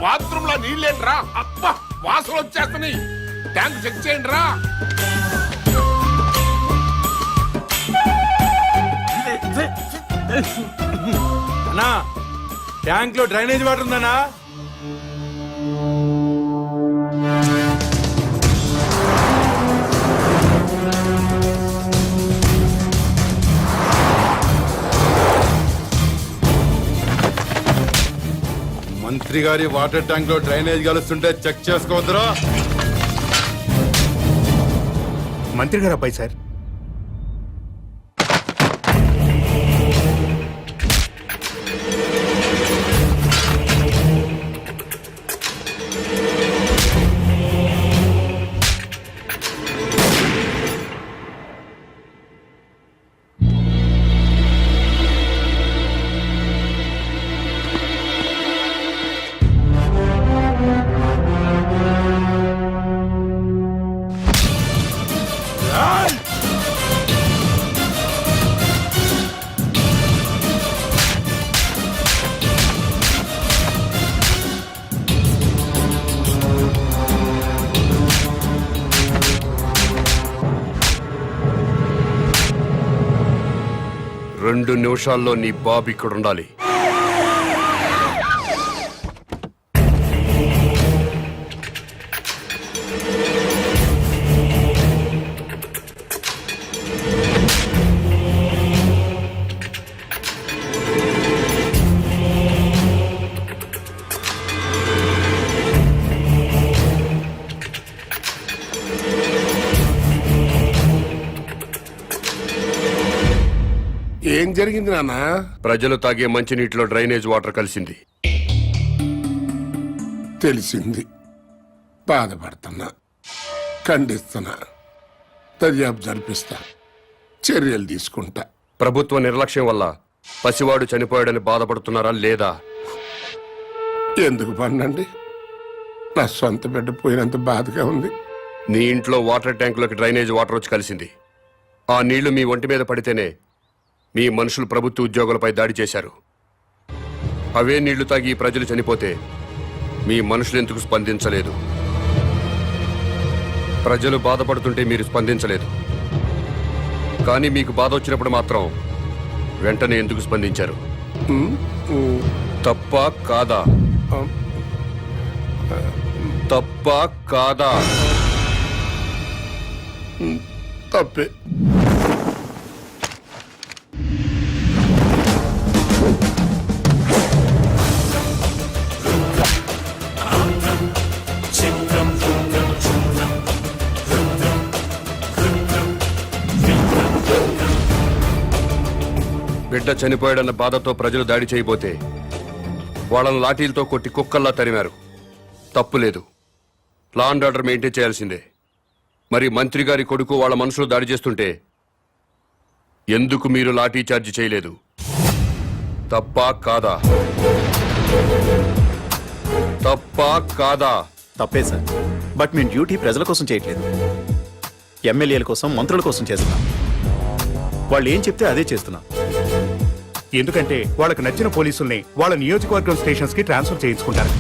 Bathroom లో నీళ్ళేంట్రా? అబ్బా వాసన వచ్చేస్తున్నాయి. ట్యాంక్ చెక్ చేయండి రా. అన్నా ట్యాంక్ లో డ్రైనేజ్ వాటర్ ఉందన్నా? మంత్రి గారి వాటర్ ట్యాంక్ లో డ్రైనేజ్ కలుస్తుంటే చెక్ చేసుకోవద్దురా. మంత్రి గారు అబ్బాయి సార్. రెండు నిమిషాల్లో నీ బాబు ఇక్కడ ఉండాలి. ఏం జరిగింది నాన్న? ప్రజలు తాగే మంచినీటిలో డ్రైనేజ్ వాటర్ కలిసింది. తెలిసింది. బాధపడుతున్నా, ఖండిస్తున్నా, దర్యాప్తు జరిపిస్తా, చర్యలు తీసుకుంటా. ప్రభుత్వ నిర్లక్ష్యం వల్ల పసివాడు చనిపోయాడని బాధపడుతున్నారా లేదా? ఎందుకు పన్నండి? నా సొంత బిడ్డ పోయినంత బాధగా ఉంది. నీ ఇంట్లో వాటర్ ట్యాంకులోకి డ్రైనేజ్ వాటర్ వచ్చి కలిసింది. ఆ నీళ్లు మీ ఒంటి మీద పడితేనే మీ మనుషులు ప్రభుత్వ ఉద్యోగులపై దాడి చేశారు. అవే నీళ్లు తాగి ప్రజలు చనిపోతే మీ మనుషులు ఎందుకు స్పందించలేదు? ప్రజలు బాధపడుతుంటే మీరు స్పందించలేదు, కానీ మీకు బాధ వచ్చినప్పుడు మాత్రం వెంటనే ఎందుకు స్పందించారు? తప్ప కాదా? తప్ప కాదా? తప్పే. బిడ్డ చనిపోయాడన్న బాధతో ప్రజలు దాడి చేయబోతే వాళ్ళని లాఠీలతో కొట్టి కుక్కల్లా తరిమారు. తప్పులేదు, లా అండ్ ఆర్డర్ మెయింటైన్ చేయాల్సిందే. మరి మంత్రి గారి కొడుకు వాళ్ళ మనుషులు దాడి చేస్తుంటే ఎందుకు మీరు లాఠీ చార్జ్ చేయలేదు? తప్పా కాదా? తప్పా కాదా? తప్పే సార్. బట్ మేము డ్యూటీ ప్రజల కోసం చేయట్లేదు, ఎమ్మెల్యేల కోసం, మంత్రుల కోసం చేస్తున్నాం. వాళ్ళు ఏం చెప్తే అదే చేస్తున్నాం. ఎందుకంటే వాళ్ళకి నచ్చిన పోలీసుల్ని వాళ్ళ నియోజకవర్గం స్టేషన్స్ కి ట్రాన్స్ఫర్ చేయించుకుంటారు.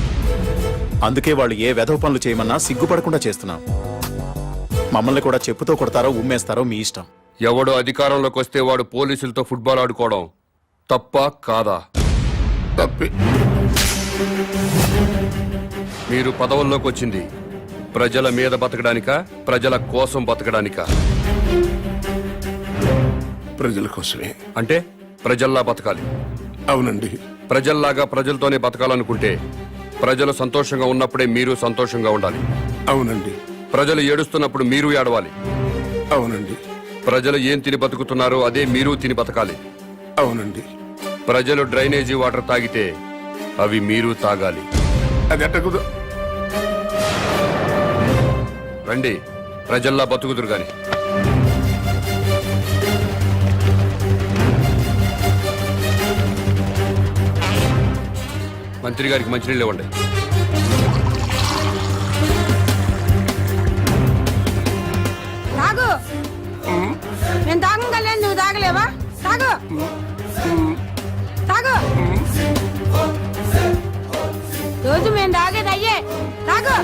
అందుకే వాళ్ళు ఏ వెధవ పనులు చేయమన్నా సిగ్గుపడకుండా చేస్తున్నాం. మమ్మల్ని కూడా చెప్పుతో కొడతారో ఉమ్మేస్తారో మీ ఇష్టం. ఎవడో అధికారంలోకి వస్తే వాడు పోలీసులతో ఫుట్బాల్ ఆడుకోవడం తప్పా కాదా? తప్పే. మీరు పదవుల్లోకి వచ్చింది ప్రజల మీద బతకడానికా, ప్రజల కోసం బతకడానికా? ప్రజల కోసమే. అంటే ప్రజల్లా బతకాలి. అవునండి. ప్రజల్లాగా ప్రజలతోనే బతకాలనుకుంటే ప్రజలు సంతోషంగా ఉన్నప్పుడే మీరు సంతోషంగా ఉండాలి. అవునండి. ప్రజలు ఏడుస్తున్నప్పుడు మీరు ఏడవాలి. అవునండి. ప్రజలు ఏం తిని బతుకుతున్నారో అదే మీరు తిని బతకాలి. అవునండి. ప్రజలు డ్రైనేజీ వాటర్ తాగితే అవి మీరు తాగాలి. అది ఎట్టకుదు. రండి, ప్రజల్లా బతుకుదురు గాని. మంత్రి గారికి మంచినీళ్ళు ఇవ్వండి. తాగు. నేను తాగలేదు, నువ్వు తాగలేవా? తాగు తాగు. రోజు మేము తాగేది అయ్యే తాగు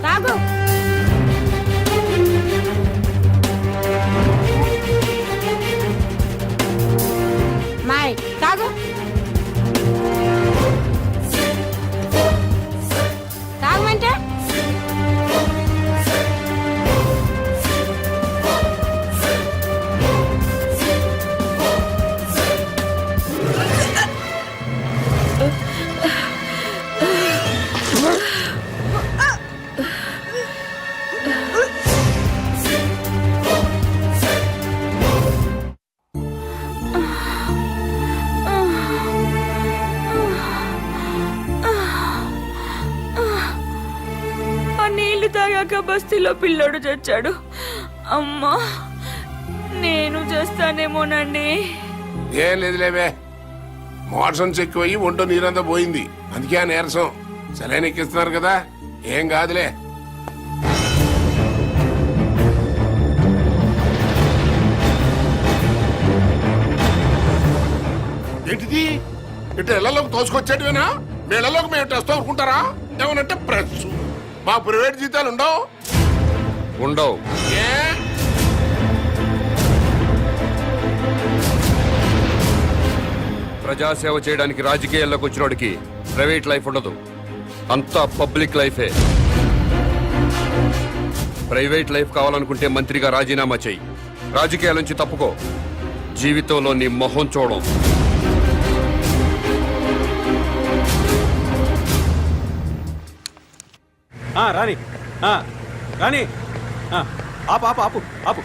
తాగు మాయ్ తాగు తాగమంటే ఆ నీళ్లు తాగాక బస్తీలో పిల్లోడు చచ్చాడు. అమ్మా, నేను చేస్తానేమోనండి. ఏం లేదులేవే, మోషన్స్ ఎక్కువయ్యి ఒంటో నీరంతా పోయింది, అందుకే ఆ నీరసం. సెలైన్ ఎక్కిస్తున్నారు కదా, ఏం కాదులే. ఏంటిది ఇటు ఇళ్లలోకి తోసుకొచ్చేటివేనా? మీ ఇళ్లలోకి మేము టెస్ట్ అనుకుంటారా? ఏమనంటే ప్రెస్, మా ప్రైవేట్ జీతాలు ఉండవు. ఉండవు. ఏ ప్రజాసేవ చేయడానికి రాజకీయాల్లోకి వచ్చినోడికి ప్రైవేట్ లైఫ్ ఉండదు, అంతా పబ్లిక్ లైఫే. ప్రైవేట్ లైఫ్ కావాలనుకుంటే మంత్రిగా రాజీనామా చెయ్యి, రాజకీయాల నుంచి తప్పుకో, జీవితంలో నీ మొహం చూడం. రాని రాని ఆపు ఆపు ఆపు ఆపు.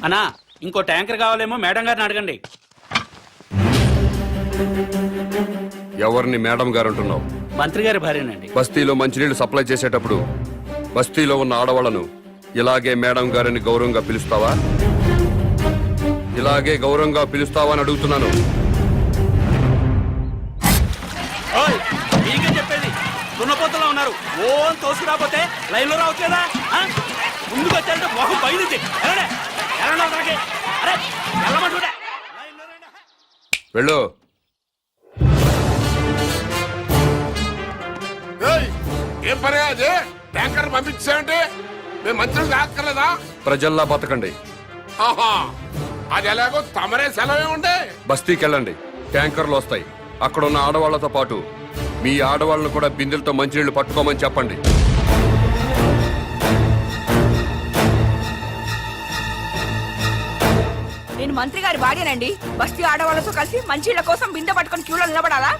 అన్నా, ఇంకో ట్యాంకర్ కావాలేమో మేడం గారిని అడగండి. ఎవరిని మేడం గారు అంటున్నావు? మంత్రి గారి భార్యనండి. బస్తీలో మంచినీళ్లు సప్లై చేసేటప్పుడు బస్తీలో ఉన్న ఆడవాళ్లను ఇలాగే మేడం గారిని గౌరవంగా పిలుస్తావా? ఇలాగే గౌరవంగా పిలుస్తావా అని అడుగుతున్నాను. మీకే చెప్పేది, దున్నపోతలో ఉన్నారు. ఓ తోసుకురాపోతే లైన్ లో రావట్లేదా? ముందుకు వచ్చారంటే మొహం బయలుదే. అరే వెళ్ళమంటుండే. వెళ్ళు. ఏయ్, ఏం పని అదే? ట్యాంకర్ పంపించామంటే మేము మంత్రులు కాక్కర్లేదా? ప్రజల్లా బతకండి. ఆహా, అది ఎలాగో తమరే సెలవే ఉండే. బస్తీకి వెళ్ళండి, ట్యాంకర్లు వస్తాయి. అక్కడ ఉన్న ఆడవాళ్లతో పాటు మీ ఆడవాళ్ళను కూడా బిందెలతో మంచినీళ్లు పట్టుకోమని చెప్పండి. నేను మంత్రి గారి భార్యనండి. బస్తీ ఆడవాళ్ళతో కలిసి మంచిళ్ళ కోసం బిందె పట్టుకొని క్యూలో నిలబడాలా?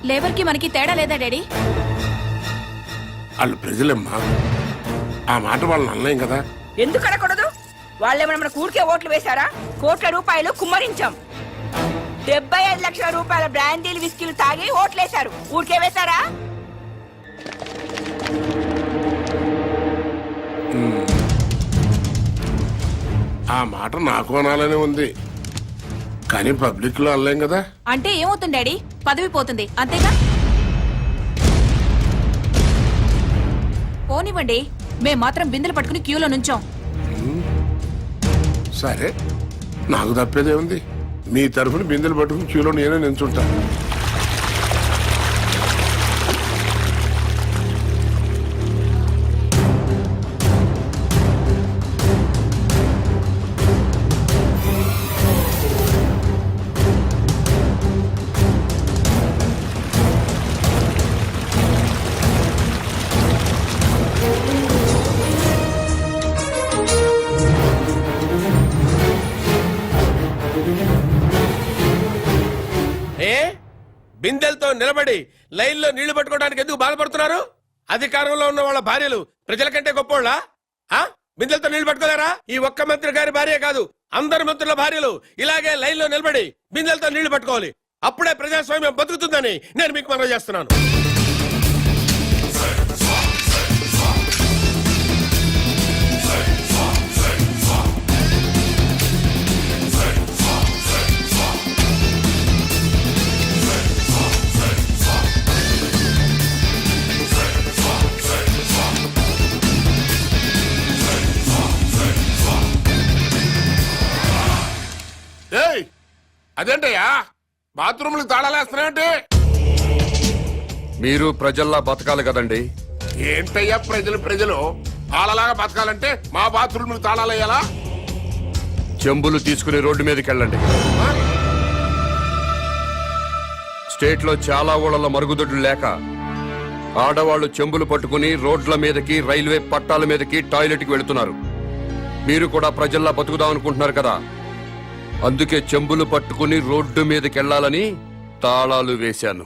లేబర్ కి మనకి తేడా లేదా డాడీ? వాళ్ళు ప్రజలమ్మా, ఆ మాట వాళ్ళని అనలేం కదా. ఎందుకు అడగకూడదు? వాళ్ళేమైనా మన ఊరికే ఓట్లు వేశారా? కోట్ల రూపాయలు కుమ్మరించాం. 75 లక్షల రూపాయల బ్రాండీలు విస్కీలు తాగి ఓట్లేశారు. ఊరికే వేశారా? ఆ మాట నాకు అనాలనే ఉంది, కానీ పబ్లిక్ లో అనలేం కదా. అంటే ఏమవుతుంది డాడీ? పదవి పోతుంది అంతేగా? పోనివ్వండి, మేం మాత్రం బిందెలు పట్టుకుని క్యూలో నుంచోం. సరే, నాకు తప్పేదే ఉంది. మీ తరఫున బిందెలు పట్టుకుని క్యూలో నేనే నించుంటా. బిందెలతో నిలబడి లైన్లో నీళ్లు పట్టుకోవడానికి ఎందుకు బాధపడుతున్నారు? అధికారంలో ఉన్న వాళ్ళ భార్యలు ప్రజల కంటే గొప్పోళ్ళా? బిందెలతో నీళ్లు పట్టుకోలేరా? ఈ ఒక్క మంత్రి గారి భార్య కాదు, అందరి మంత్రుల భార్యలు ఇలాగే లైన్లో నిలబడి బిందెలతో నీళ్లు పట్టుకోవాలి. అప్పుడే ప్రజాస్వామ్యం బతుకుతుందని నేను మీకు మనవి చేస్తున్నాను. అదేంటయ్యా బాత్రూమ్లకు తాళాలేస్తున్నాయంటే? మీరు ప్రజల్లా బతకాలి కదండి. ఏంటయ్యా ప్రజలు వాళ్ళలాగా బతకాలంటే మా బాత్రూమ్లకు తాళాలేయాలా? చెంబులు తీసుకుని రోడ్డు మీదకి వెళ్ళండి. స్టేట్ లో చాలా ఊళ్ళలో మరుగుదొడ్లు లేక ఆడవాళ్లు చెంబులు పట్టుకుని రోడ్ల మీదకి, రైల్వే పట్టాల మీదకి, టాయిలెట్ కి వెళుతున్నారు. మీరు కూడా ప్రజల్లా బతుకుదాం అనుకుంటున్నారు కదా, అందుకే చెంబులు పట్టుకుని రోడ్డు మీదకి వెళ్ళాలని తాళాలు వేశాను.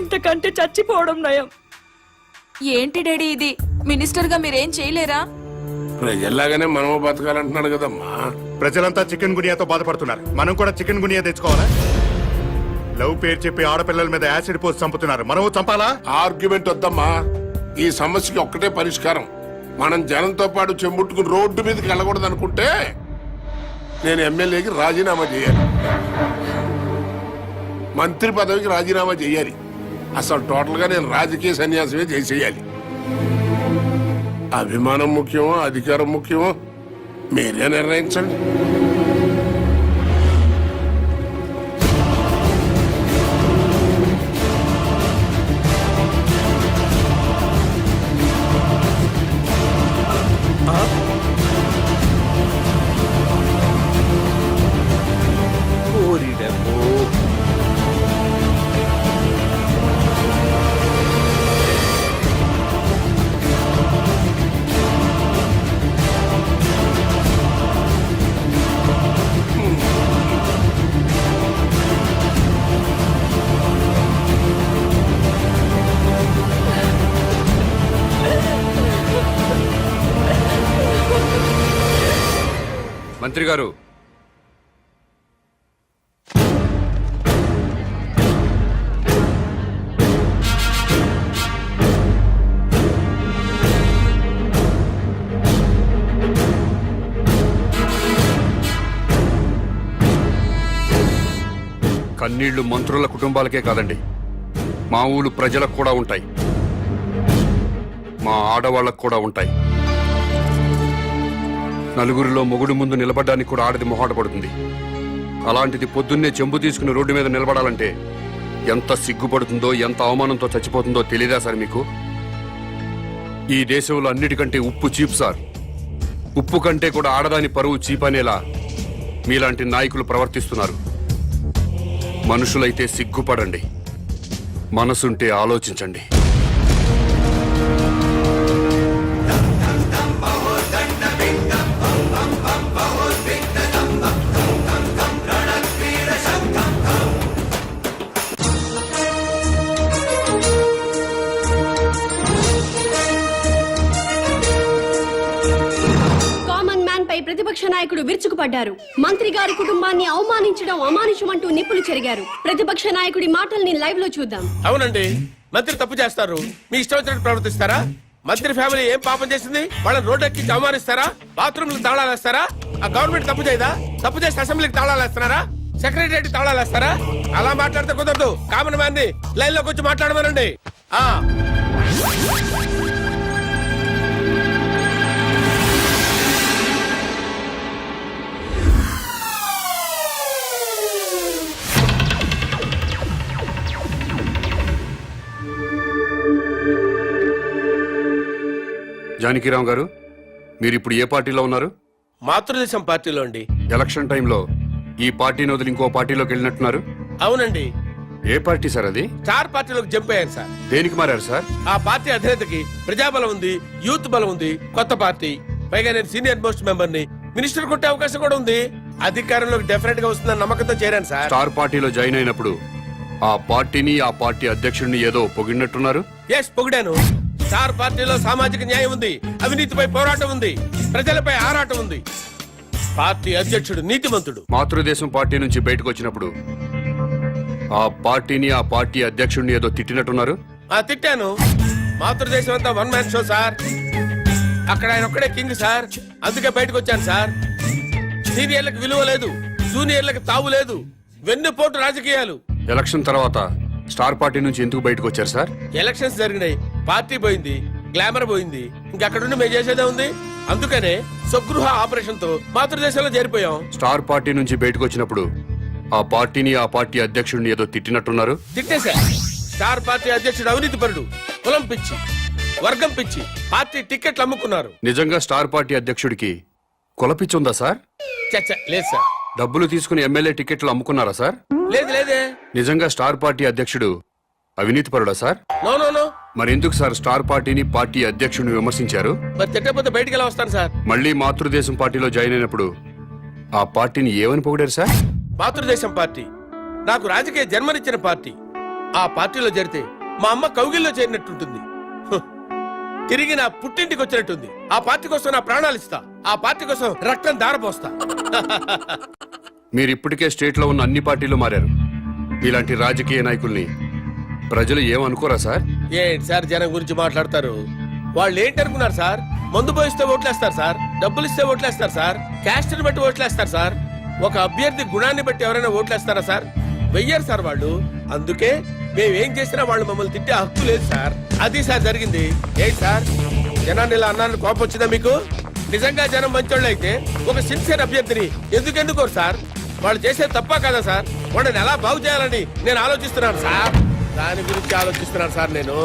ఇంతకంటే చచ్చిపోవడం నయం. ఏంటి డాడీ ఇది? మినిస్టర్ గా మీరేం చేయలేరా? ప్రజల్లాగానే మనము బతకాలంటున్నాడు కదమ్మా. ప్రజలంతా చికెన్ గునియాతో బాధపడుతున్నారు, మనం కూడా చికెన్ గునియా తెచ్చుకోవాలా? లవ్ పేరు చెప్పి ఆడపిల్లల మీద యాసిడ్ పోసి చంపుతున్నారు, మనము చంపాలా? ఆర్గ్యుమెంట్ వద్దమ్మా. ఈ సమస్యకి ఒక్కటే పరిష్కారం. మనం జనంతో పాటు చెంబుట్టుకుని రోడ్డు మీదకి వెళ్ళకూడదు అనుకుంటే నేను ఎమ్మెల్యేకి రాజీనామా చేయాలి, మంత్రి పదవికి రాజీనామా చేయాలి. అసలు టోటల్ గా నేను రాజకీయ సన్యాసమే చేసేయాలి. అభిమానం ముఖ్యమో అధికారం ముఖ్యమో మీరే నిర్ణయించండి. మంత్రి గారు, కన్నీళ్లు మంత్రుల కుటుంబాలకే కాదండి, మా ఊళ్ళు ప్రజలకు కూడా ఉంటాయి, మా ఆడవాళ్లకు కూడా ఉంటాయి. నలుగురిలో మొగుడు ముందు నిలబడడానికి కూడా ఆడది మొహాట పడుతుంది. అలాంటిది పొద్దున్నే చెంబు తీసుకుని రోడ్డు మీద నిలబడాలంటే ఎంత సిగ్గుపడుతుందో, ఎంత అవమానంతో చచ్చిపోతుందో తెలియదా సార్ మీకు? ఈ దేశంలో అన్నిటికంటే ఉప్పు చీప్ సార్. ఉప్పు కంటే కూడా ఆడదాని పరువు చీప్ అనేలా మీలాంటి నాయకులు ప్రవర్తిస్తున్నారు. మనుషులైతే సిగ్గుపడండి, మనసుంటే ఆలోచించండి. ప్రతిపక్ష నాయకుడు విరుచుకుపడ్డారు. మంత్రి గారి కుటుంబాన్ని అవమానించడం అమానుషమంటూ నిప్పులు చెరిగారు. ప్రతిపక్ష నాయకుడి మాటల్ని లైవ్ లో చూద్దాం. అవునండి, మంత్రి తప్పు చేస్తారు, మీ ఇష్టం వచ్చినట్టు ప్రవర్తిస్తారా? మంత్రి ఫ్యామిలీ ఏం పాపం చేసింది? వాళ్ళని రోడ్డు ఎక్కి అవమానిస్తారా? బాత్రూమ్లకు తాళాలేస్తారా? ఆ గవర్నమెంట్ తప్పు చేయదా? తప్పు చేసి అసెంబ్లీకి తాళాలేస్తున్నారా? సెక్రటరీ తాళాలేస్తారా? అలా మాట్లాడితే కుదరదు. కామన్ మ్యాన్ ని లైన్ లోకి వచ్చి మాట్లాడమనండి. జానకిరామ్ గారు, మీరు ఇప్పుడు ఏ పార్టీలో ఉన్నారు? మాతృదేశం పార్టీలో అండి. ఎలక్షన్ టైంలో ఈ పార్టీని వదిలి ఇంకో పార్టీలోకి వెళ్ళినట్టున్నారు. అవునండి. ఏ పార్టీ సార్ అది? స్టార్ పార్టీలోకి జంప్ అయ్యాను సార్. దేనికి మారారు సార్? ఆ పార్టీ అధినేతకి ప్రజాబలం ఉంది, యూత్ బలం ఉంది, కొత్త పార్టీ. పైగా నేను సీనియర్ మోస్ట్ మెంబర్ ని, మినిస్టర్ కొట్టే అవకాశం కూడా ఉంది. అధికారంలోకి డెఫినెట్ గా వస్తుందని నమ్మకంతో చేరాను సార్. స్టార్ పార్టీలో జాయిన్ అయినప్పుడు ఆ పార్టీని, ఆ పార్టీ అధ్యక్షుడిని ఏదో పొగిడినట్టున్నారు. ఎస్, పొగిడాను. స్టార్ పార్టీలో సామాజిక న్యాయం ఉంది, అవినీతిపై పోరాటం ఉంది, ప్రజలపై ఆరాటం ఉంది. పార్టీ అధ్యక్షుడు నీతిమంతుడు. మాతృదేశం పార్టీ నుంచి బయటకు వచ్చినప్పుడు ఆ పార్టీని, ఆ పార్టీ అధ్యక్షుడిని ఏదో తిట్టినట్టున్నారు. తిట్టాను. మాతృదేశం అంతా వన్ మ్యాన్ షో సార్. అక్కడ ఆయన ఒక్కడే కింగ్ సార్. అందుకే బయటకు వచ్చాను సార్. సీనియర్లకు విలువ లేదు, జూనియర్లకు తావు లేదు, వెన్నుపోటు రాజకీయాలు. ఎలక్షన్ తర్వాత స్టార్ పార్టీ నుంచి ఎందుకు బయటకు వచ్చారు సార్? ఎలక్షన్స్ జరిగినాయి, పార్టీ పోయింది, గ్లామర్ పోయింది, ఇంకక్కడుండి మేము చేసేదే ఉంది. అందుకనే స్వగృహ ఆపరేషన్ తో మాతృదేశంలో చేరిపోయాం. స్టార్ పార్టీ నుంచి బయటకు వచ్చినప్పుడు ఆ పార్టీని ఆ పార్టీ అధ్యక్షుడిని ఏదో తిట్టినట్టున్నారు. తిట్టేశా. స్టార్ పార్టీ అధ్యక్షుడు అవినీతి పరుడు, కులం పిచ్చి, వర్గం పిచ్చి, పార్టీ టికెట్లు అమ్ముకున్నారు. నిజంగా స్టార్ పార్టీ అధ్యక్షుడికి కులపిచ్చుందా సార్? చచ్చ లేదు సార్. డబ్బులు తీసుకుని ఎమ్మెల్యే టికెట్లు అమ్ముకున్నారా సార్? లేదు లేదే. నిజంగా స్టార్ పార్టీ అధ్యక్షుడు అవినీతి పరుడా సార్? No no no. మరి ఎందుకు సార్ స్టార్ పార్టీని పార్టీ అధ్యక్షుడిని విమర్శించారు? మరి తిట్టకపోతే బయటికి ఎలా వస్తాను సార్? మళ్ళీ మాతృదేశం పార్టీలో జాయిన్ అయినప్పుడు ఆ పార్టీని ఏమని పొగిడారు సార్? మాతృదేశం పార్టీ నాకు రాజకీయ జన్మనిచ్చిన పార్టీ. ఆ పార్టీలో చేరితే మా అమ్మ కౌగిల్లో చేరినట్టుంటుంది. హ్. తిరిగి నా పుట్టింటికి వచ్చినట్టుంది. ఆ పార్టీ కోసం నా ప్రాణాలు ఇస్తా. ఆ పార్టీ కోసం రక్తం దారపోస్తా. మీరు ఇప్పటికే స్టేట్ లో ఉన్న అన్ని పార్టీలు మారారు. ఇలాంటి రాజకీయ నాయకుల్ని ప్రజలు ఏమనుకోరా సార్? ఏంటి సార్ జనం గురించి మాట్లాడతారు? వాళ్ళు ఏంటనుకున్నారు సార్? మందు పోయిస్తే ఓట్లేస్తారు సార్, డబ్బులు ఇస్తే ఓట్లేస్తారు సార్, క్యాస్ట్ ని బట్టి ఓట్లేస్తారు సార్. ఒక అభ్యర్థి గుణాన్ని బట్టి ఎవరైనా ఓట్లేస్తారా సార్? వెయ్యరు సార్ వాళ్ళు. అందుకే మేమేం చేసినా వాళ్ళు మమ్మల్ని తిట్టే హక్కు లేదు సార్. అది సార్ జరిగింది. ఏంటి సార్ జనాన్ని ఇలా అన్నారని కోపం వచ్చిందా మీకు? నిజంగా జనం మంచోళ్ళు అయితే ఒక సిన్సియర్ అభ్యర్థిని ఎందుకోరు సార్? వాళ్ళు చేసే తప్ప కదా సార్? వాళ్ళని ఎలా బాగు చేయాలని నేను ఆలోచిస్తున్నాను సార్. దాని గురించి ఆలోచిస్తున్నాను సార్ నేను.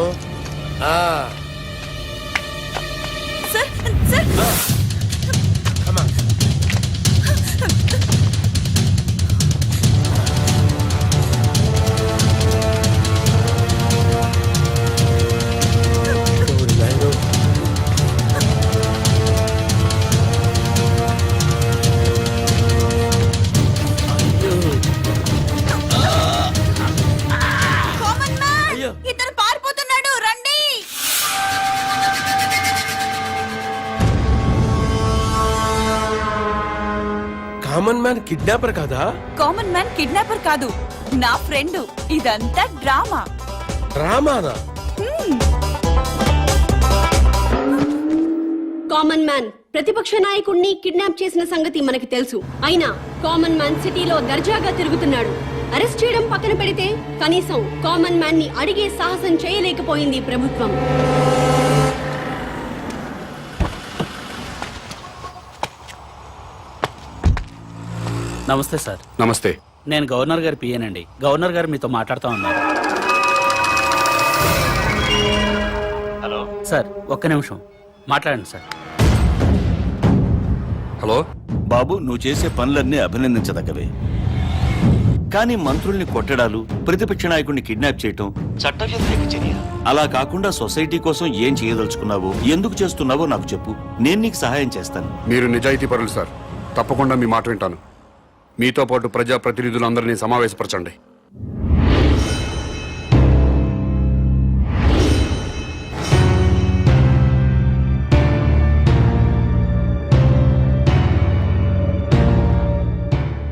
సార్ సార్ అమ్మా ఇతను పారిపోతున్నాడు, రండి. కామన్ మ్యాన్ కిడ్నాపర్ కాదా? కామన్ మ్యాన్ కిడ్నాపర్ కాదు, నా ఫ్రెండ్. ఇదంతా డ్రామా. డ్రామానా? కామన్ మ్యాన్ ప్రతిపక్ష నాయకుడిని కిడ్నాప్ చేసిన సంగతి మనకి తెలుసు. అయినా కామన్ మ్యాన్ సిటీలో దర్జాగా తిరుగుతున్నాడు. అరెస్ట్ చేయడం పక్కన పెడితే కనీసం కామన్ మ్యాన్ ని అడిగే సాహసం చేయలేకపోయింది ప్రభుత్వం. నమస్తే సార్. నమస్తే. నేను గవర్నర్ గారి పిఏనండి. గవర్నర్ గారు మీతో మాట్లాడుతూ ఉన్నారు. హలో సార్, ఒక్క నిమిషం మాట్లాడండి సార్. హలో బాబు, నువ్వు చేసే పనులన్నీ అభినందించదగ్గవే. కానీ మంత్రుల్ని కొట్టడాలు, ప్రతిపక్ష నాయకుడిని కిడ్నాప్ చేయటం చట్టవ్యతిరేక చర్య. అలా కాకుండా సొసైటీ కోసం ఏం చేయదలుచుకున్నావో, ఎందుకు చేస్తున్నావో నాకు చెప్పు. నేను నీకు సహాయం చేస్తాను. మీరు నిజాయితీ పరులు సార్. తప్పకుండా మీ మాట వింటాను. మీతో పాటు ప్రజా ప్రతినిధులందరినీ సమావేశపరచండి.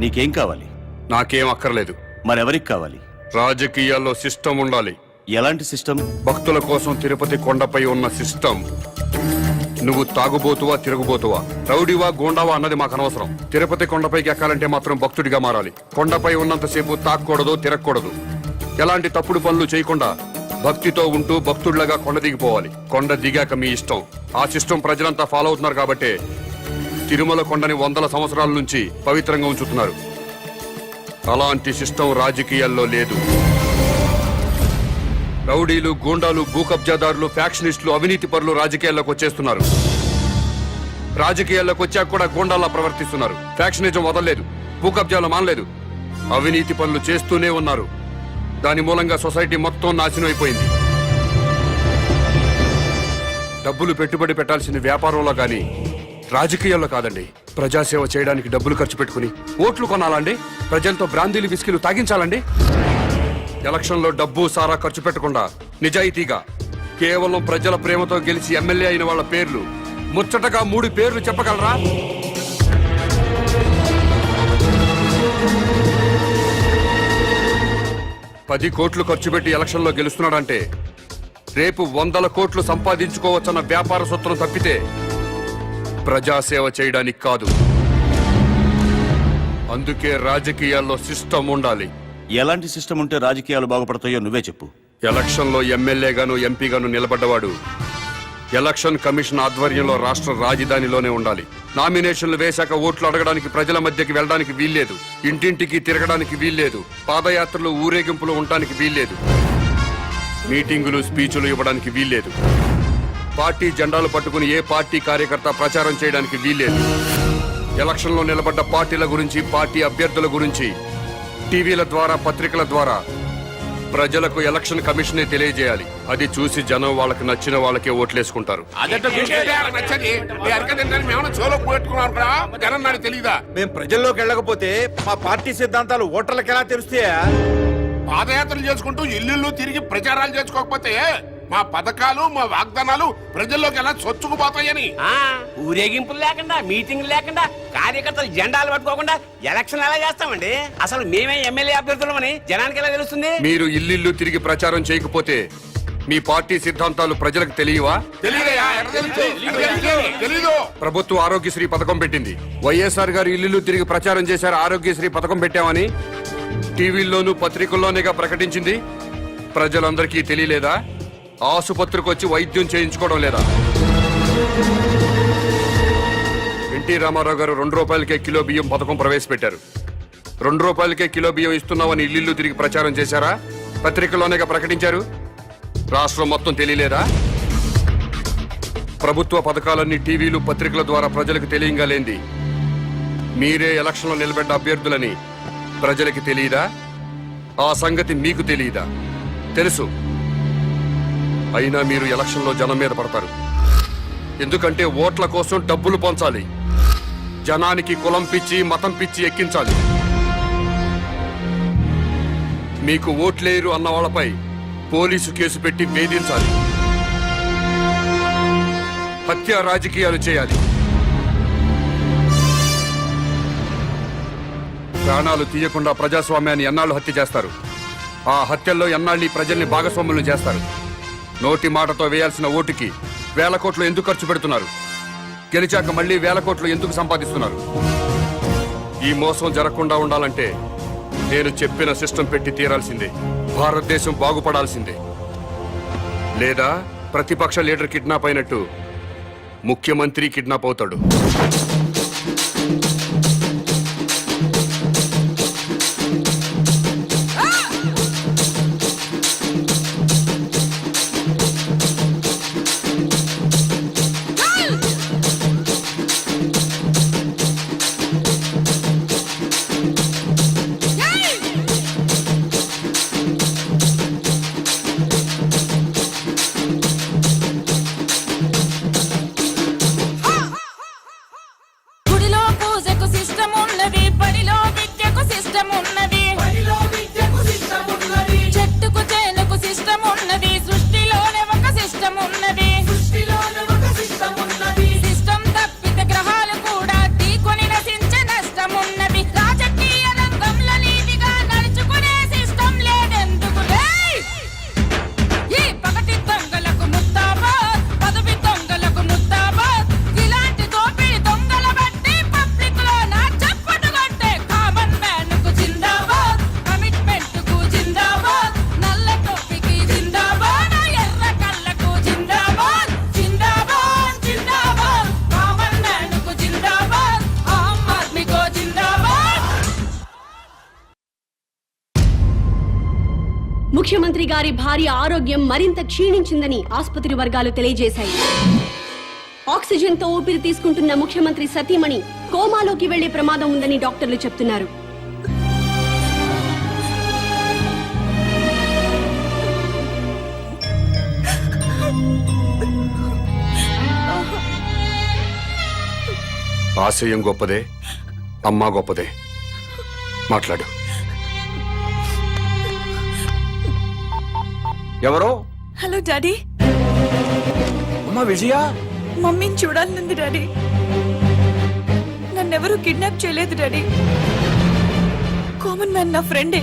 నీకేం కావాలి? నాకేం అక్కర్లేదు. మరెవరికి కావాలి? రాజకీయాల్లో సిస్టమ్ ఉండాలి. ఎలాంటి సిస్టమ్? భక్తుల కోసం తిరుపతి కొండపై ఉన్న సిస్టమ్. నువ్వు తాగుబోతువా, తిరుగుబోతువా, రౌడీవా, గోండావా అన్నది మాకు అనవసరం. తిరుపతి కొండపైకి ఎక్కాలంటే మాత్రం భక్తుడిగా మారాలి. కొండపై ఉన్నంతసేపు తాక్కూడదు, తిరగకూడదు. ఎలాంటి తప్పుడు పనులు చేయకుండా భక్తితో ఉంటూ భక్తుడిలాగా కొండ దిగిపోవాలి. కొండ దిగాక మీ ఇష్టం. ఆ సిస్టమ్ ప్రజలంతా ఫాలో అవుతున్నారు కాబట్టే తిరుమల కొండని 100 సంవత్సరాల నుంచి పవిత్రంగా ఉంచుతున్నారు. అలాంటి సిస్టమ్ రాజకీయాల్లో లేదు. రౌడీలు, గూండాలు, భూకబ్జాదారులు, ఫ్యాక్షనిస్టులు, అవినీతి పరులు రాజకీయాల్లోకి వచ్చేస్తున్నారు. రాజకీయాల్లోకి వచ్చాక కూడా గూండాల్లా ప్రవర్తిస్తున్నారు. ఫ్యాక్షనిజం వదలలేదు, భూకబ్జాలు మానలేదు, అవినీతి పనులు చేస్తూనే ఉన్నారు. దాని మూలంగా సొసైటీ మొత్తం నాశనం అయిపోయింది. డబ్బులు పెట్టుబడి పెట్టాల్సింది వ్యాపారంలో కానీ రాజకీయాల్లో కాదండి. ప్రజాసేవ చేయడానికి డబ్బులు ఖర్చు పెట్టుకుని ఓట్లు కొనాలండి? ప్రజలతో బ్రాందీలు, విస్కీలు తాగించాలండి? ఎలక్షన్లో డబ్బు సారా ఖర్చు పెట్టకుండా నిజాయితీగా కేవలం ప్రజల ప్రేమతో గెలిచి ఎమ్మెల్యే అయిన వాళ్ళ పేర్లు ముచ్చటగా 3 పేర్లు చెప్పగలరా? పది కోట్లు ఖర్చు పెట్టి ఎలక్షన్లో గెలుస్తున్నాడంటే రేపు 100 కోట్లు సంపాదించుకోవచ్చన్న వ్యాపార సూత్రం తప్పితే ప్రజాసేవ చేయడానికి కాదు. అందుకే రాజకీయాల్లో సిస్టమ్ ఉండాలి. ఎలాంటి సిస్టమ్ ఉంటే రాజకీయాలు బాగుపడతాయో నువ్వే చెప్పు. ఎలక్షన్లో ఎమ్మెల్యేగాను ఎంపీగాను నిలబడ్డవాడు ఎలక్షన్ కమిషన్ ఆధ్వర్యంలో రాష్ట్ర రాజధానిలోనే ఉండాలి. నామినేషన్లు వేశాక ఓట్లు అడగడానికి ప్రజల మధ్యకి వెళ్ళడానికి వీల్లేదు. ఇంటింటికి తిరగడానికి వీల్లేదు. పాదయాత్రలు ఊరేగింపులు ఉండడానికి వీల్లేదు. మీటింగులు స్పీచులు ఇవ్వడానికి వీల్లేదు. పార్టీ జెండాలు పట్టుకుని ఏ పార్టీ కార్యకర్త ప్రచారం చేయడానికి వీల్లేదు. ఎలక్షన్లో నిలబడ్డ పార్టీల గురించి, పార్టీ అభ్యర్థుల గురించి టీవీల ద్వారా, పత్రికల ద్వారా ప్రజలకు ఎలక్షన్ కమిషనే తెలియజేయాలి. అది చూసి జనం వాళ్ళకి నచ్చిన వాళ్ళకే ఓట్లేసుకుంటారు. నచ్చది నీ అరకదంటే మేమన్నా చోలో పెట్టుకున్నాం కదా, జనం నాకు తెలియదా? మేము ప్రజల్లోకి వెళ్ళకపోతే మా పార్టీ సిద్ధాంతాలు ఓటర్లకు ఎలా తెలుస్తాయా? పాదయాత్రలు చేసుకుంటూ ఇల్లు తిరిగి ప్రచారాలు చేసుకోకపోతే మా పథకాలు, మా వాగ్దానాలు ప్రజల్లోకి ఎలా చొచ్చుకుపోతాయని. ఊరేగింపులు లేకుండా, మీటింగ్లు లేకుండా, కార్యకర్తలు జెండాలు పట్టుకోకుండా ఎలక్షన్ ఎలా చేస్తామండి? అసలు మేమే ఎమ్మెల్యే అభ్యర్థులమని జనానికి ఎలా తెలుస్తుంది? మీరు ఇల్లు తిరిగి ప్రచారం చేయకపోతే మీ పార్టీ సిద్ధాంతాలు ప్రజలకు తెలియవా? తెలీదు. ప్రభుత్వ ఆరోగ్యశ్రీ పథకం పెట్టింది. వైఎస్ఆర్ గారు ఇల్లు తిరిగి ప్రచారం చేశారు. ఆరోగ్యశ్రీ పథకం పెట్టామని టీవీల్లోనూ పత్రికల్లోనేగా ప్రకటించింది. ప్రజలందరికీ తెలియలేదా? ఆసుపత్రికి వచ్చి వైద్యం చేయించుకోవడం లేదా? ఎన్టీ రామారావు గారు 2 రూపాయలకే కిలో బియ్యం పథకం ప్రవేశపెట్టారు. 2 రూపాయలకే కిలో బియ్యం ఇస్తున్నామని ఇల్లు తిరిగి ప్రచారం చేశారా? పత్రికల్లోనేగా ప్రకటించారు. రాష్ట్రం మొత్తం తెలియలేదా? ప్రభుత్వ పథకాలన్నీ టీవీలు, పత్రికల ద్వారా ప్రజలకు తెలియంగా లేంది మీరే ఎలక్షన్లో నిలబడ్డ అభ్యర్థులని ప్రజలకి తెలియదా? ఆ సంగతి మీకు తెలియదా? తెలుసు. అయినా మీరు ఎలక్షన్లో జనం మీద పడతారు. ఎందుకంటే ఓట్ల కోసం డబ్బులు పంచాలి. జనానికి కులం పిచ్చి, మతం పిచ్చి ఎక్కించాలి. మీకు ఓట్లేరు అన్న వాళ్ళపై పోలీసు కేసు పెట్టి వేధించాలి. హత్య రాజకీయాలు చేయాలి. ప్రాణాలు తీయకుండా ప్రజాస్వామ్యాన్ని ఎన్నాళ్ళు హత్య చేస్తారు? ఆ హత్యల్లో ఎన్నాళ్ళు ప్రజల్ని భాగస్వాములను చేస్తారు? నోటి మాటతో వేయాల్సిన ఓటుకి 1000 కోట్లు ఎందుకు ఖర్చు పెడుతున్నారు? గెలిచాక మళ్ళీ 1000 కోట్లు ఎందుకు సంపాదిస్తున్నారు? ఈ మోసం జరగకుండా ఉండాలంటే నేను చెప్పిన సిస్టం పెట్టి తీరాల్సిందే. భారతదేశం బాగుపడాల్సిందే. లేదా ప్రతిపక్ష లీడర్ కిడ్నాప్ అయినట్టు ముఖ్యమంత్రి కిడ్నాప్ అవుతాడు. గుడిలో పూజకు సిస్టమ్ ఉన్నది, బడిలో విద్యకు సిస్టమ్ ఉన్నది, చెట్టుకు చేనుకు సిస్టమ్ ఉన్నది, సృష్టిలోనే ఒక సిస్టమ్ ఉన్నది. సిస్టమ్ తప్పితే గ్రహాలు కూడా ఢీకొని నశించే నష్టం ఉన్నది. రాజకీయ రంగంలో నీతిగా నడుచుకునే సిస్టమ్ లేదెందుకు? ఈ పగటి దొంగలకు ముస్తాబాద్, పదవి దొంగలకు ముస్తాబాద్. ఇలాంటి దోపిడి దొంగల బట్టి పబ్లిక్ లో నా చప్పటు కొట్టే కామన్ మ్యాన్ కు జిందాబాద్, కమిట్మెంట్ కు జిందాబాద్, నల్ల టోపీకి జిందాబాద్, ఎర్ర కళ్ళకు జిందాబాద్. జిందాబాద్ జిందాబాద్, కామన్ మ్యాన్ కు జిందాబాద్, ఆమ్ ఆద్మీ కో జిందాబాద్. ముఖ్యమంత్రి గారి భార్య ఆరోగ్యం మరింత క్షీణించిందని ఆసుపత్రి వర్గాలు తెలియజేశాయి. ఆక్సిజన్ తో ఊపిరి తీసుకుంటున్న ముఖ్యమంత్రి సతీమణి కోమాలోకి వెళ్లే ప్రమాదం ఉందని డాక్టర్లు చెప్తున్నారు. ఆశయం గొప్పదే, అమ్మ గొప్పదే. మాట్లాడు. ఎవరో? Hello daddy. అమ్మా విజయ, మమ్మీని చూడాలనుంది డాడీ. నన్నెవరూ కిడ్నాప్ చేయలేదు డాడీ. కామన్ మ్యాన్ నా ఫ్రెండే.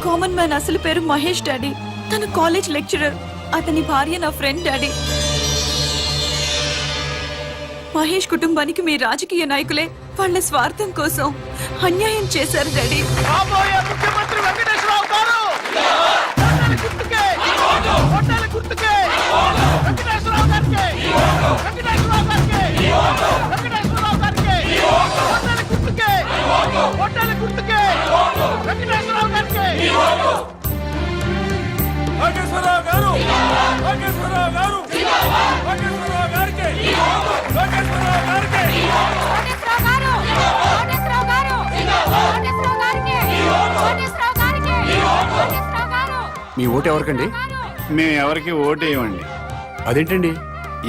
కామన్ మ్యాన్ అసలు పేరు మహేష్ డాడీ. తన కాలేజ్ లెక్చరర్. అతని భార్య నా ఫ్రెండ్ డాడీ. మహేష్ కుటుంబానికి మీ రాజకీయ నాయకులే వాళ్ళ స్వార్థం కోసం అన్యాయం చేశారు డాడీ. ముఖ్యమంత్రి వెంకటేశ్వరరావు గారు గుర్తుకే గుర్తుకే వెంకటేశ్వరరావు గారికి వెంకటేశ్వరరావు గారికి వెంకటేశ్వరరావు గారికి గుర్తుకే గుర్తుకే వెంకటేశ్వరరావు గారికి వెంకటేశ్వరరావు గారు వెంకటేశ్వరరావు గారు వెంకటేశ్వరరావు గారికి వెంకటేశ్వరరావు గారికి కోటేశ్వరరావు గారు కోటేశ్వరరావు గారు కోటేశ్వరరావు గారికి కోటేశ్వరరావు గారికి కోటేశ్వరరావు గారు. మీ ఓటు ఎవరికండి? మేము ఎవరికి ఓటు వేయమండి. అదేంటండి?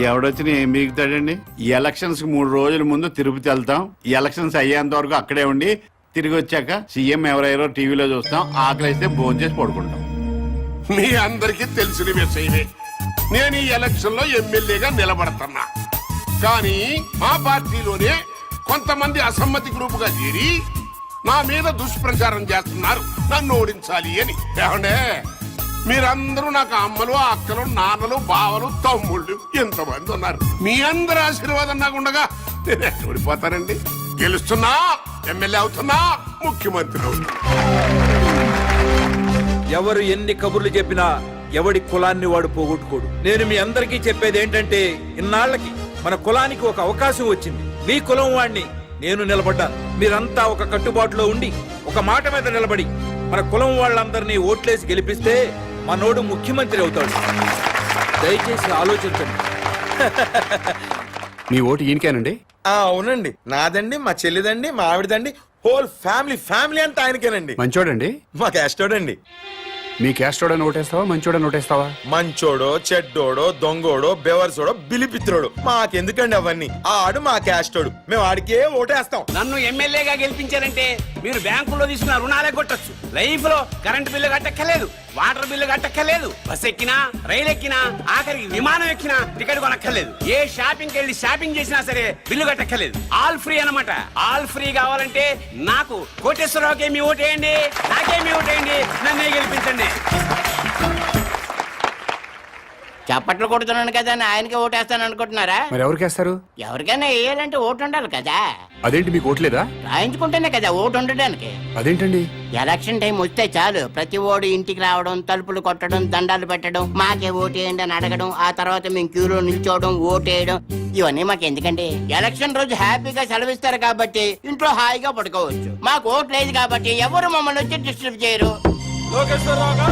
ఎవడొచ్చినా ఏం మిగుతాడండి? ఈ ఎలక్షన్స్ 3 రోజుల ముందు తిరుపతి వెళ్తాం. ఈ ఎలక్షన్స్ అయ్యేంత వరకు అక్కడే ఉండి తిరిగి వచ్చాక సీఎం ఎవరెవరో టీవీలో చూస్తాం. ఆకలిస్తే భోజనం చేసి పడుకుంటాం. మీ అందరికీ తెలిసిన విషయమే. నేను ఈ ఎలక్షన్ లో ఎమ్మెల్యేగా నిలబడుతున్నా. కానీ మా పార్టీలోనే కొంతమంది అసమ్మతి గ్రూపుగా చేరి నా మీద దుష్ప్రచారం చేస్తున్నారు, నన్ను ఓడించాలి అని. ఏమండే, మీరందరూ నాకు అమ్మలు, అక్కలు, నాన్నలు, బావలు, తమ్ముళ్ళు ఎంతమంది ఉన్నారు. మీ అందరి ఆశీర్వాదం నాకు ఉండగా నేను ఎక్కడ ఓడిపోతానండి? గెలుస్తున్నా, ఎమ్మెల్యే అవుతున్నా, ముఖ్యమంత్రి అవుతున్నా. ఎవరు ఎన్ని కబుర్లు చెప్పినా ఎవడి కులాన్ని వాడు పోగొట్టుకోడు. నేను మీ అందరికీ చెప్పేది ఏంటంటే, ఇన్నాళ్లకి మన కులానికి ఒక అవకాశం వచ్చింది. మీ కులం వాణ్ణి నేను నిలబడ్డాను. మీరంతా ఒక కట్టుబాటులో ఉండి ఒక మాట మీద నిలబడి మన కులం వాళ్ళందరినీ ఓట్లేసి గెలిపిస్తే మనోడు ముఖ్యమంత్రి అవుతాడు. దయచేసి ఆలోచించండి. మీ ఓటు ఈయనకేనండి? అవునండి, నాదండి, మా చెల్లిదండి, మా ఆవిడదండి, హోల్ ఫ్యామిలీ అంతా ఆయనకేనండి. మంచోడండి? మా క్యాస్టోడండి. మీ క్యాస్టోడని ఓటేస్తావా, మంచోడని ఓటేస్తావా? మంచోడో, చెడ్డోడో, దొంగోడో, బెవర్సోడో, బిలిపిత్రోడు మాకెందుకండి అవన్నీ? ఆడు మా క్యాస్టోడు, మేము ఆడికే ఓటేస్తాం. నన్ను ఎమ్మెల్యేగా గెలిపించారంటే మీరు బ్యాంకులో తీసుకున్న రుణాలే కొట్టచ్చు. లైఫ్ లో కరెంట్ బిల్లు కట్టక్కర్లేదు, వాటర్ బిల్లు కట్టక్కర్లేదు, బస్ ఎక్కినా, రైలు ఎక్కినా, ఆఖరికి విమానం ఎక్కినా టికెట్ కొనక్కర్లేదు. ఏ షాపింగ్ వెళ్ళి షాపింగ్ చేసినా సరే బిల్లు కట్టక్కర్లేదు. ఆల్ ఫ్రీ అన్నమాట. ఆల్ ఫ్రీ కావాలంటే నాకు కోటేశ్వరరావుకి మీ ఓటేయండి, నాకేమి ఓటేయండి, నన్నే గెలిపించండి. చప్పట్లు కొడుతున్నాను కదా అని ఆయనకి ఓటేస్తాను అనుకుంటున్నారా? మరి ఎవరికేస్తారు? ఎవరికైనా వేయాలంటే ఓటు ఉండాలి కదా. అదేంటి, మీకు ఓట్లేదా? రాయించుకుంటేనే కదా ఓటు ఉండడానికి. అదేంటండి? ఎలక్షన్ టైం వస్తే చాలు ప్రతి ఓడు ఇంటికి రావడం, తలుపులు కొట్టడం, దండాలు పెట్టడం, మాకే ఓటేయండి అని అడగడం, ఆ తర్వాత మేము క్యూలో నిల్చోవడం, ఓటేయడం, ఇవన్నీ మాకు ఎందుకండి? ఎలక్షన్ రోజు హ్యాపీగా సెలవిస్తారు కాబట్టి ఇంట్లో హాయిగా పడుకోవచ్చు. మాకు ఓటు లేదు కాబట్టి ఎవరు మమ్మల్ని వచ్చి డిస్టర్బ్ చేయరు. లోకేశ్వరరావు గారు